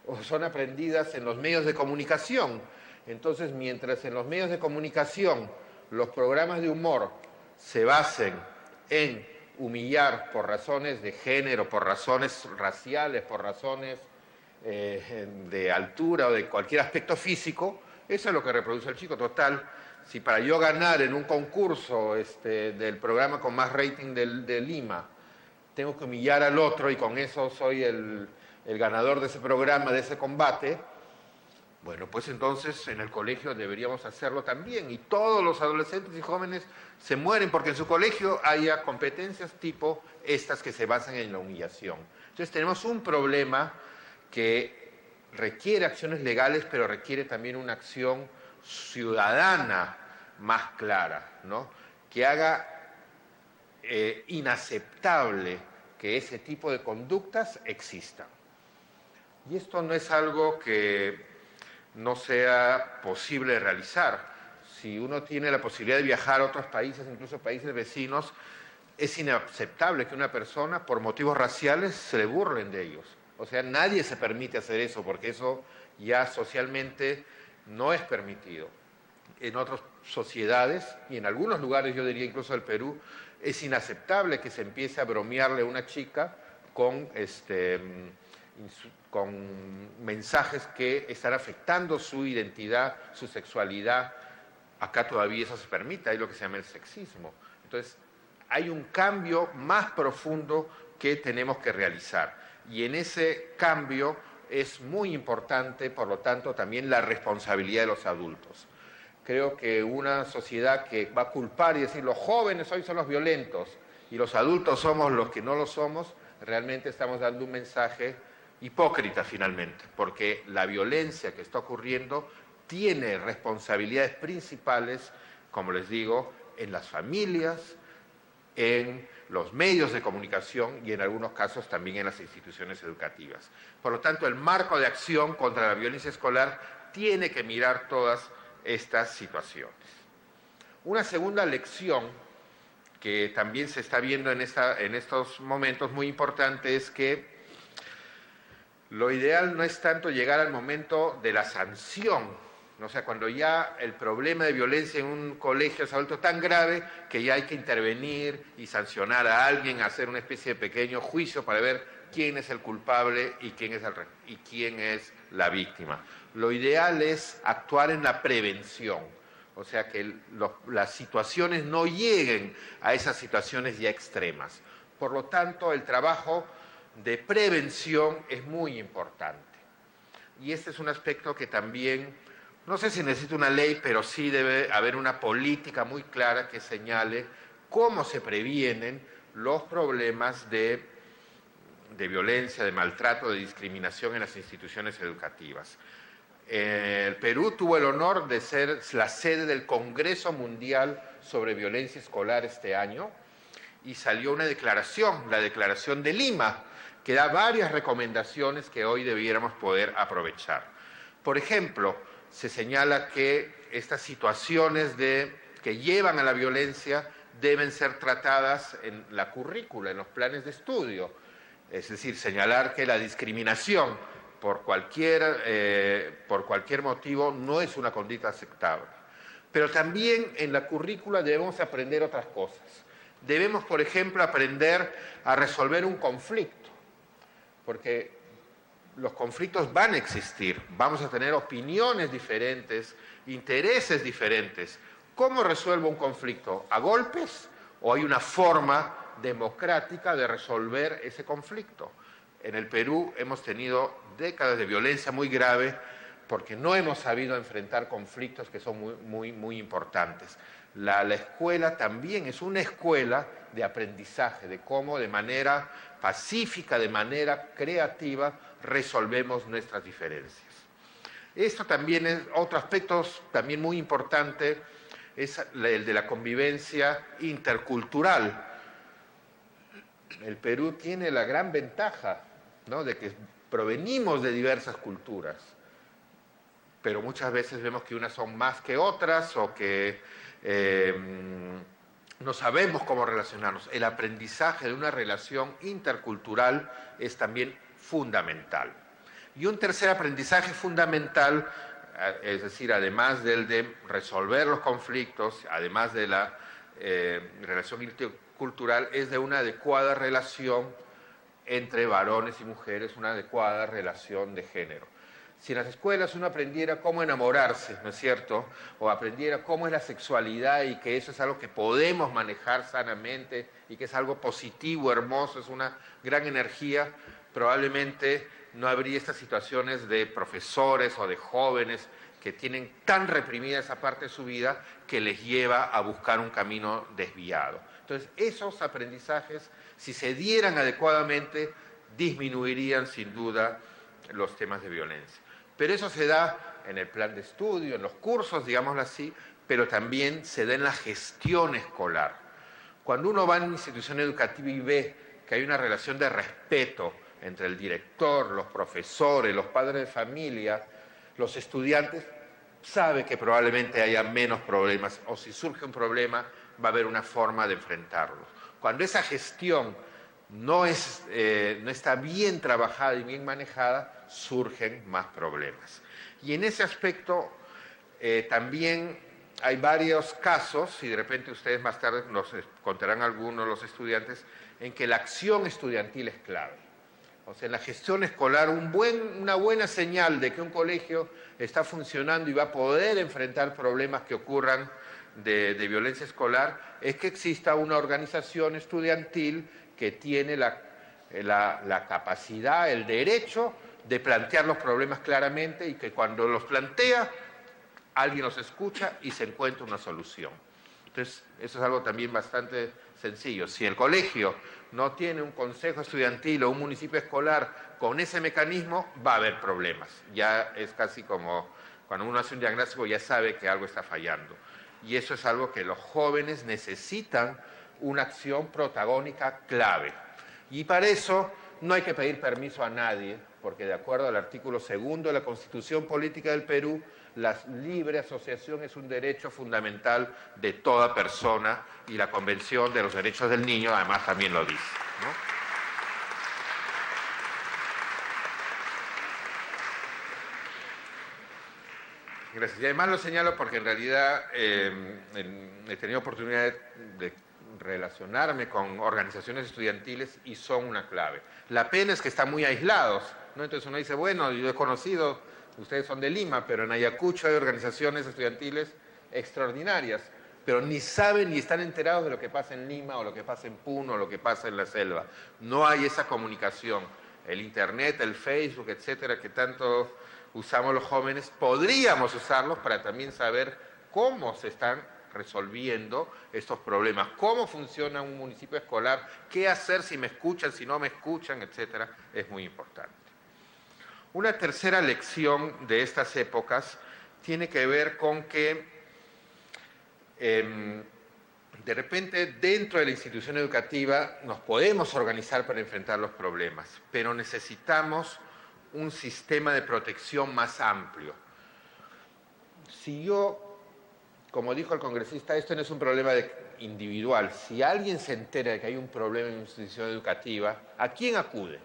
[SPEAKER 6] o son aprendidas en los medios de comunicación. Entonces, mientras en los medios de comunicación los programas de humor se basen en humillar por razones de género, por razones raciales, por razones de altura o de cualquier aspecto físico, eso es lo que reproduce el chico. Total, si para yo ganar en un concurso del programa con más rating de Lima, tengo que humillar al otro y con eso soy el ganador de ese programa, de ese combate, Bueno, pues entonces en el colegio deberíamos hacerlo también, y todos los adolescentes y jóvenes se mueren porque en su colegio haya competencias tipo estas que se basan en la humillación. Entonces tenemos un problema que requiere acciones legales, pero requiere también una acción ciudadana más clara, ¿no? Que haga inaceptable que ese tipo de conductas existan. Y esto no es algo que no sea posible realizar. Si uno tiene la posibilidad de viajar a otros países, incluso países vecinos, es inaceptable que una persona, por motivos raciales, se le burlen de ellos. O sea, nadie se permite hacer eso, porque eso ya socialmente no es permitido. En otras sociedades, y en algunos lugares, yo diría incluso el Perú, es inaceptable que se empiece a bromearle a una chica con mensajes que están afectando su identidad, su sexualidad. Acá todavía eso se permite, hay lo que se llama el sexismo. Entonces, hay un cambio más profundo que tenemos que realizar. Y en ese cambio es muy importante, por lo tanto, también la responsabilidad de los adultos. Creo que una sociedad que va a culpar y decir los jóvenes hoy son los violentos y los adultos somos los que no lo somos, realmente estamos dando un mensaje hipócrita finalmente, porque la violencia que está ocurriendo tiene responsabilidades principales, como les digo, en las familias, en los medios de comunicación y en algunos casos también en las instituciones educativas. Por lo tanto, el marco de acción contra la violencia escolar tiene que mirar todas estas situaciones. Una segunda lección que también se está viendo en estos momentos muy importante es que lo ideal no es tanto llegar al momento de la sanción, o sea, cuando ya el problema de violencia en un colegio se ha vuelto tan grave que ya hay que intervenir y sancionar a alguien, hacer una especie de pequeño juicio para ver quién es el culpable y quién es la víctima. Lo ideal es actuar en la prevención, o sea, que las situaciones no lleguen a esas situaciones ya extremas. Por lo tanto, el trabajo de prevención es muy importante. Y este es un aspecto que también, no sé si necesita una ley, pero sí debe haber una política muy clara que señale cómo se previenen los problemas de violencia, de maltrato, de discriminación en las instituciones educativas. El Perú tuvo el honor de ser la sede del Congreso Mundial sobre Violencia Escolar este año y salió una declaración, la Declaración de Lima, que da varias recomendaciones que hoy debiéramos poder aprovechar. Por ejemplo, se señala que estas situaciones que llevan a la violencia deben ser tratadas en la currícula, en los planes de estudio. Es decir, señalar que la discriminación por cualquier motivo no es una conducta aceptable. Pero también en la currícula debemos aprender otras cosas. Debemos, por ejemplo, aprender a resolver un conflicto, porque los conflictos van a existir, vamos a tener opiniones diferentes, intereses diferentes. ¿Cómo resuelvo un conflicto? ¿A golpes o hay una forma democrática de resolver ese conflicto? En el Perú hemos tenido décadas de violencia muy grave porque no hemos sabido enfrentar conflictos que son muy importantes. La escuela también es una escuela de aprendizaje, de cómo de manera pacífica, de manera creativa, resolvemos nuestras diferencias. Esto también es otro aspecto también muy importante, es el de la convivencia intercultural. El Perú tiene la gran ventaja, ¿no?, de que provenimos de diversas culturas, pero muchas veces vemos que unas son más que otras o que no sabemos cómo relacionarnos. El aprendizaje de una relación intercultural es también fundamental. Y un tercer aprendizaje fundamental, es decir, además del de resolver los conflictos, además de la relación intercultural, es de una adecuada relación entre varones y mujeres, una adecuada relación de género. Si en las escuelas uno aprendiera cómo enamorarse, ¿no es cierto?, o aprendiera cómo es la sexualidad y que eso es algo que podemos manejar sanamente y que es algo positivo, hermoso, es una gran energía, probablemente no habría estas situaciones de profesores o de jóvenes que tienen tan reprimida esa parte de su vida que les lleva a buscar un camino desviado. Entonces, esos aprendizajes, si se dieran adecuadamente, disminuirían sin duda los temas de violencia. Pero eso se da en el plan de estudio, en los cursos, digámoslo así, pero también se da en la gestión escolar. Cuando uno va a una institución educativa y ve que hay una relación de respeto entre el director, los profesores, los padres de familia, los estudiantes, sabe que probablemente haya menos problemas, o si surge un problema, va a haber una forma de enfrentarlos. Cuando esa gestión no está bien trabajada y bien manejada, surgen más problemas. Y en ese aspecto también hay varios casos, y de repente ustedes más tarde nos contarán algunos, los estudiantes, en que la acción estudiantil es clave. O sea, en la gestión escolar, una buena señal de que un colegio está funcionando y va a poder enfrentar problemas que ocurran de violencia escolar es que exista una organización estudiantil que tiene la capacidad, el derecho de plantear los problemas claramente y que cuando los plantea, alguien los escucha y se encuentra una solución. Entonces, eso es algo también bastante sencillo. Si el colegio no tiene un consejo estudiantil o un municipio escolar con ese mecanismo, va a haber problemas. Ya es casi como cuando uno hace un diagnóstico, ya sabe que algo está fallando. Y eso es algo que los jóvenes necesitan una acción protagónica clave. Y para eso no hay que pedir permiso a nadie, porque de acuerdo al artículo 2 de la Constitución Política del Perú, la libre asociación es un derecho fundamental de toda persona y la Convención de los Derechos del Niño además también lo dice, ¿no? Gracias. Y además lo señalo porque en realidad he tenido oportunidad de relacionarme con organizaciones estudiantiles y son una clave. La pena es que están muy aislados, ¿no? Entonces uno dice, bueno, yo he conocido, ustedes son de Lima, pero en Ayacucho hay organizaciones estudiantiles extraordinarias, pero ni saben ni están enterados de lo que pasa en Lima o lo que pasa en Puno o lo que pasa en la selva. No hay esa comunicación. El Internet, el Facebook, etcétera, que tanto usamos los jóvenes, podríamos usarlos para también saber cómo se están resolviendo estos problemas, cómo funciona un municipio escolar, qué hacer si me escuchan, si no me escuchan, etcétera, es muy importante. Una tercera lección de estas épocas tiene que ver con que de repente dentro de la institución educativa nos podemos organizar para enfrentar los problemas, pero necesitamos un sistema de protección más amplio. Si yo, como dijo el congresista, esto no es un problema individual. Si alguien se entera de que hay un problema en una institución educativa, ¿a quién acude?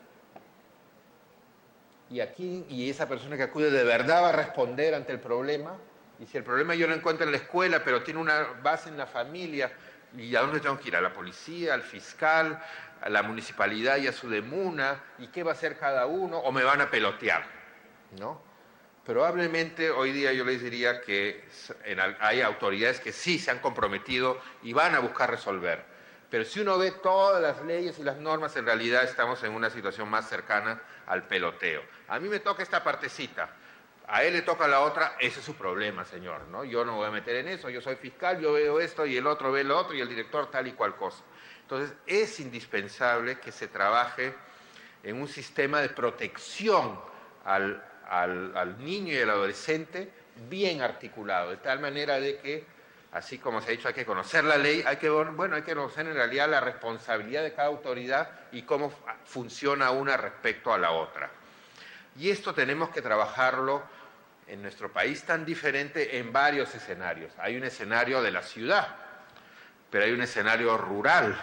[SPEAKER 6] Y esa persona que acude de verdad va a responder ante el problema. Y si el problema yo lo encuentro en la escuela, pero tiene una base en la familia, ¿y a dónde tengo que ir? ¿A la policía, al fiscal, a la municipalidad y a su demuna? ¿Y qué va a hacer cada uno? ¿O me van a pelotear? ¿No? Probablemente hoy día yo les diría que hay autoridades que sí se han comprometido y van a buscar resolver. Pero si uno ve todas las leyes y las normas, en realidad estamos en una situación más cercana al peloteo. A mí me toca esta partecita, a él le toca la otra, ese es su problema, señor, ¿no? Yo no me voy a meter en eso, yo soy fiscal, yo veo esto y el otro ve lo otro y el director tal y cual cosa. Entonces, es indispensable que se trabaje en un sistema de protección al niño y al adolescente bien articulado, de tal manera de que, así como se ha dicho, hay que conocer la ley, hay que conocer en realidad la responsabilidad de cada autoridad y cómo funciona una respecto a la otra. Y esto tenemos que trabajarlo en nuestro país tan diferente en varios escenarios. Hay un escenario de la ciudad, pero hay un escenario rural,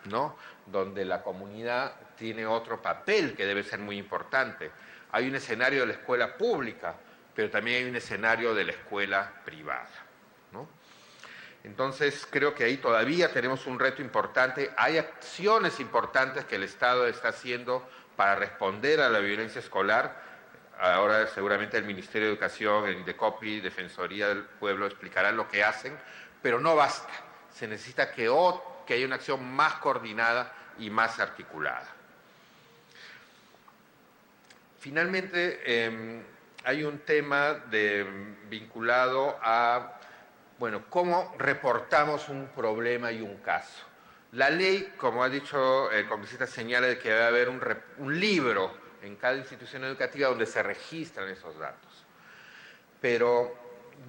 [SPEAKER 6] ¿no? Donde la comunidad tiene otro papel que debe ser muy importante. Hay un escenario de la escuela pública, pero también hay un escenario de la escuela privada, ¿no? Entonces, creo que ahí todavía tenemos un reto importante. Hay acciones importantes que el Estado está haciendo para responder a la violencia escolar. Ahora seguramente el Ministerio de Educación, el INDECOPI, Defensoría del Pueblo explicarán lo que hacen, pero no basta. Se necesita que haya una acción más coordinada y más articulada. Finalmente, hay un tema vinculado a, bueno, cómo reportamos un problema y un caso. La ley, como ha dicho el congresista, señala de que debe haber un libro en cada institución educativa donde se registran esos datos. Pero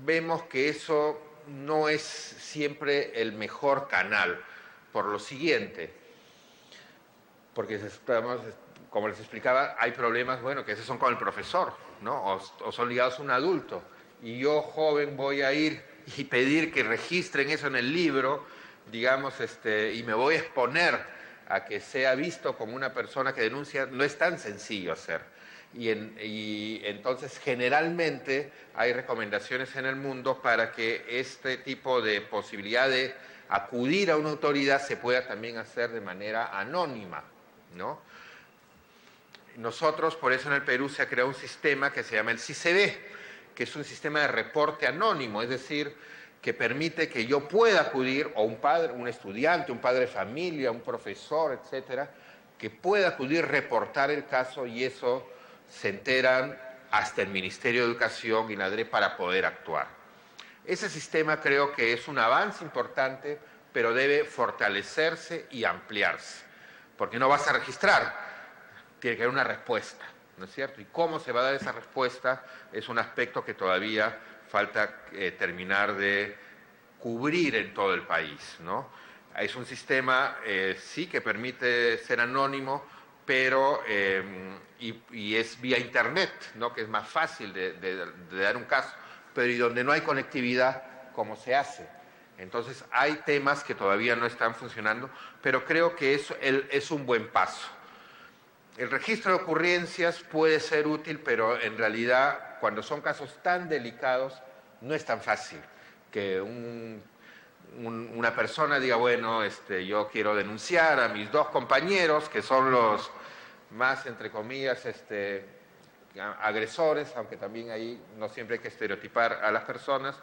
[SPEAKER 6] vemos que eso no es siempre el mejor canal, por lo siguiente, porque como les explicaba, hay problemas, bueno, que esos son con el profesor, ¿no? O son ligados a un adulto, y yo, joven, voy a ir y pedir que registren eso en el libro, digamos, y me voy a exponer a que sea visto como una persona que denuncia, no es tan sencillo hacer. Y entonces, generalmente, hay recomendaciones en el mundo para que este tipo de posibilidad de acudir a una autoridad se pueda también hacer de manera anónima, ¿no? Nosotros, por eso en el Perú se ha creado un sistema que se llama el CICB, que es un sistema de reporte anónimo, es decir, que permite que yo pueda acudir, o un padre, un estudiante, un padre de familia, un profesor, etcétera, que pueda acudir, reportar el caso, y eso se enteran hasta el Ministerio de Educación y la DRE para poder actuar. Ese sistema creo que es un avance importante, pero debe fortalecerse y ampliarse, porque no vas a registrar, tiene que haber una respuesta, ¿no es cierto? Y cómo se va a dar esa respuesta es un aspecto que todavía falta terminar de cubrir en todo el país, ¿no? Es un sistema, sí, que permite ser anónimo, pero y es vía internet, ¿no? Que es más fácil de dar un caso, pero y donde no hay conectividad, ¿cómo se hace? Entonces hay temas que todavía no están funcionando, pero creo que eso es un buen paso. El registro de ocurrencias puede ser útil, pero en realidad, cuando son casos tan delicados, no es tan fácil que una persona diga, bueno, yo quiero denunciar a mis dos compañeros, que son los más, entre comillas, agresores, aunque también ahí no siempre hay que estereotipar a las personas,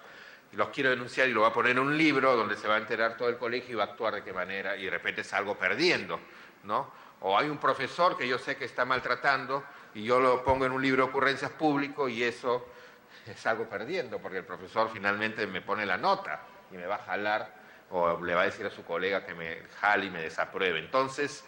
[SPEAKER 6] y los quiero denunciar y lo va a poner en un libro donde se va a enterar todo el colegio y va a actuar de qué manera, y de repente salgo perdiendo, ¿no? O hay un profesor que yo sé que está maltratando y yo lo pongo en un libro de ocurrencias público y eso salgo perdiendo, porque el profesor finalmente me pone la nota y me va a jalar o le va a decir a su colega que me jale y me desapruebe. Entonces,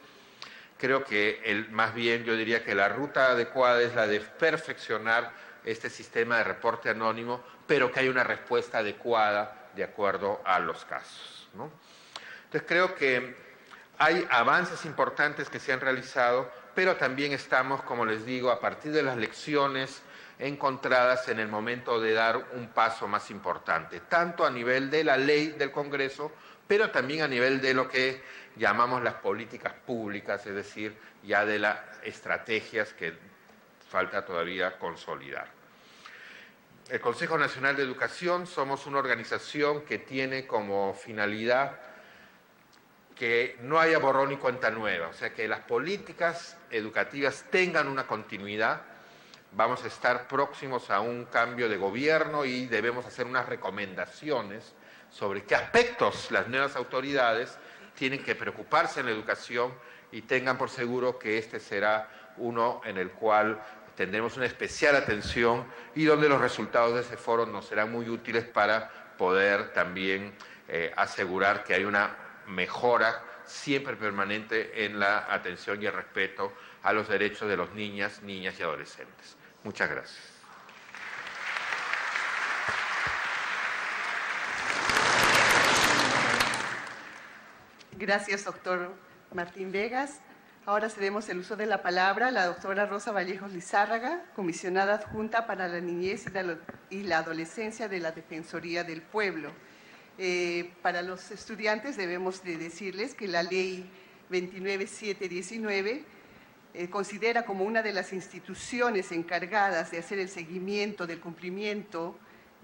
[SPEAKER 6] creo que más bien yo diría que la ruta adecuada es la de perfeccionar este sistema de reporte anónimo, pero que haya una respuesta adecuada de acuerdo a los casos, ¿no? Entonces, creo que hay avances importantes que se han realizado, pero también estamos, como les digo, a partir de las lecciones encontradas en el momento de dar un paso más importante, tanto a nivel de la ley del Congreso, pero también a nivel de lo que llamamos las políticas públicas, es decir, ya de las estrategias que falta todavía consolidar. El Consejo Nacional de Educación somos una organización que tiene como finalidad que no haya borrón y cuenta nueva, o sea, que las políticas educativas tengan una continuidad. Vamos a estar próximos a un cambio de gobierno y debemos hacer unas recomendaciones sobre qué aspectos las nuevas autoridades tienen que preocuparse en la educación, y tengan por seguro que este será uno en el cual tendremos una especial atención y donde los resultados de ese foro nos serán muy útiles para poder también asegurar que hay una mejora siempre permanente en la atención y el respeto a los derechos de los niñas y adolescentes. Muchas gracias.
[SPEAKER 5] Gracias, doctor Martín Vegas. Ahora cedemos el uso de la palabra a la doctora Rosa Vallejos Lizárraga, comisionada adjunta para la niñez y la adolescencia de la Defensoría del Pueblo. Para los estudiantes debemos de decirles que la ley 29719 considera como una de las instituciones encargadas de hacer el seguimiento del cumplimiento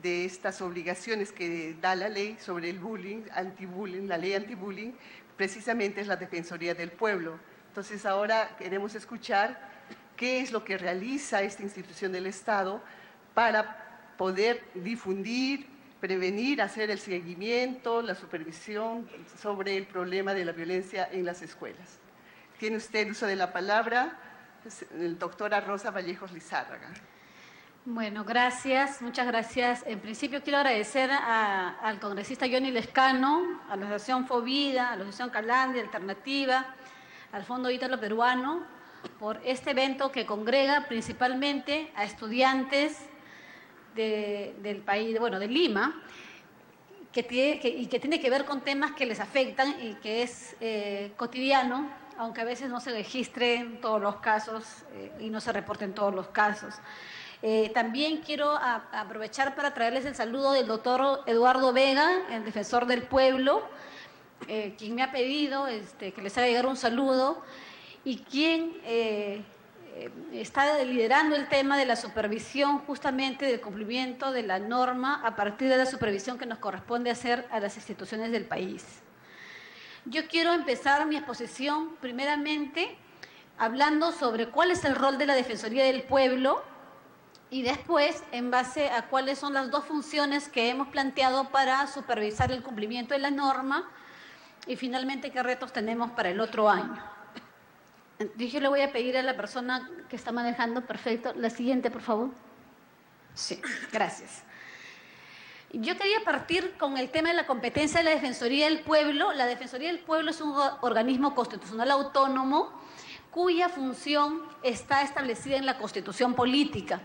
[SPEAKER 5] de estas obligaciones que da la ley sobre el bullying, la ley antibullying, precisamente es la Defensoría del Pueblo. Entonces ahora queremos escuchar qué es lo que realiza esta institución del Estado para poder difundir, prevenir, hacer el seguimiento, la supervisión sobre el problema de la violencia en las escuelas. Tiene usted el uso de la palabra, doctora Rosa Vallejos Lizárraga.
[SPEAKER 7] Bueno, gracias, muchas gracias. En principio quiero agradecer al congresista Johnny Lescano, a la Asociación Fovida, a la Asociación Calandria Alternativa, al Fondo Ítalo Peruano, por este evento que congrega principalmente a estudiantes del país, bueno, de Lima, y que tiene que ver con temas que les afectan y que es cotidiano, aunque a veces no se registren todos los casos y no se reporten todos los casos. También quiero aprovechar para traerles el saludo del doctor Eduardo Vega, el defensor del pueblo, quien me ha pedido que les haga llegar un saludo y quien está liderando el tema de la supervisión justamente del cumplimiento de la norma a partir de la supervisión que nos corresponde hacer a las instituciones del país. Yo quiero empezar mi exposición primeramente hablando sobre cuál es el rol de la Defensoría del Pueblo y después en base a cuáles son las dos funciones que hemos planteado para supervisar el cumplimiento de la norma y finalmente qué retos tenemos para el otro año. Yo le voy a pedir a la persona que está manejando, perfecto, la siguiente, por favor. Sí, gracias. Yo quería partir con el tema de la competencia de la Defensoría del Pueblo. La Defensoría del Pueblo es un organismo constitucional autónomo cuya función está establecida en la Constitución Política.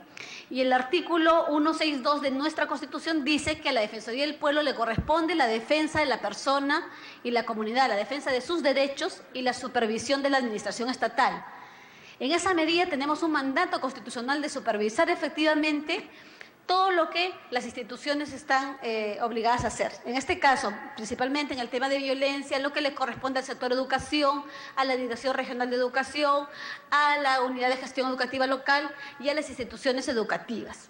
[SPEAKER 7] Y el artículo 162 de nuestra Constitución dice que a la Defensoría del Pueblo le corresponde la defensa de la persona y la comunidad, la defensa de sus derechos y la supervisión de la administración estatal. En esa medida tenemos un mandato constitucional de supervisar efectivamente todo lo que las instituciones están obligadas a hacer. En este caso, principalmente en el tema de violencia, lo que le corresponde al sector educación, a la Dirección Regional de Educación, a la Unidad de Gestión Educativa Local y a las instituciones educativas.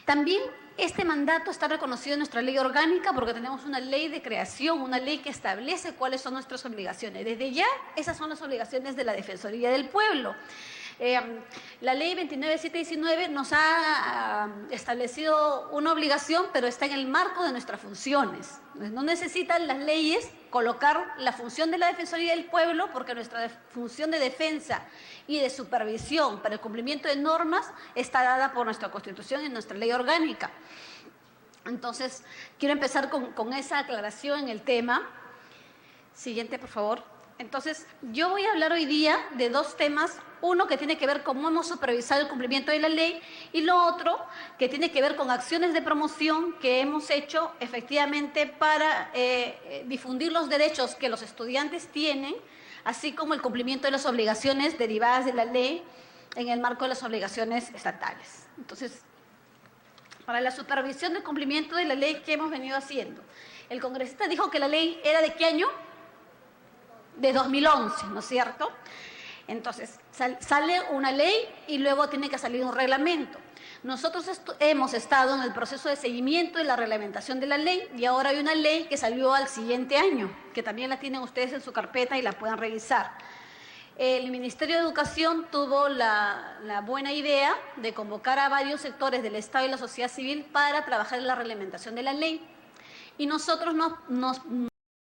[SPEAKER 7] También este mandato está reconocido en nuestra ley orgánica porque tenemos una ley de creación, una ley que establece cuáles son nuestras obligaciones. Desde ya, esas son las obligaciones de la Defensoría del Pueblo. La ley 29719 nos ha establecido una obligación, pero está en el marco de nuestras funciones. No necesitan las leyes colocar la función de la Defensoría del Pueblo porque nuestra función de defensa y de supervisión para el cumplimiento de normas está dada por nuestra Constitución y nuestra ley orgánica. Entonces, quiero empezar con esa aclaración en el tema. Siguiente, por favor. Entonces, yo voy a hablar hoy día de dos temas. Uno que tiene que ver con cómo hemos supervisado el cumplimiento de la ley y lo otro que tiene que ver con acciones de promoción que hemos hecho efectivamente para difundir los derechos que los estudiantes tienen, así como el cumplimiento de las obligaciones derivadas de la ley en el marco de las obligaciones estatales. Entonces, para la supervisión del cumplimiento de la ley, ¿qué hemos venido haciendo? El congresista dijo que la ley era ¿de qué año? De 2011, ¿no es cierto? Entonces, sale una ley y luego tiene que salir un reglamento. Nosotros hemos estado en el proceso de seguimiento de la reglamentación de la ley y ahora hay una ley que salió al siguiente año, que también la tienen ustedes en su carpeta y la pueden revisar. El Ministerio de Educación tuvo la buena idea de convocar a varios sectores del Estado y la sociedad civil para trabajar en la reglamentación de la ley. Y nosotros nos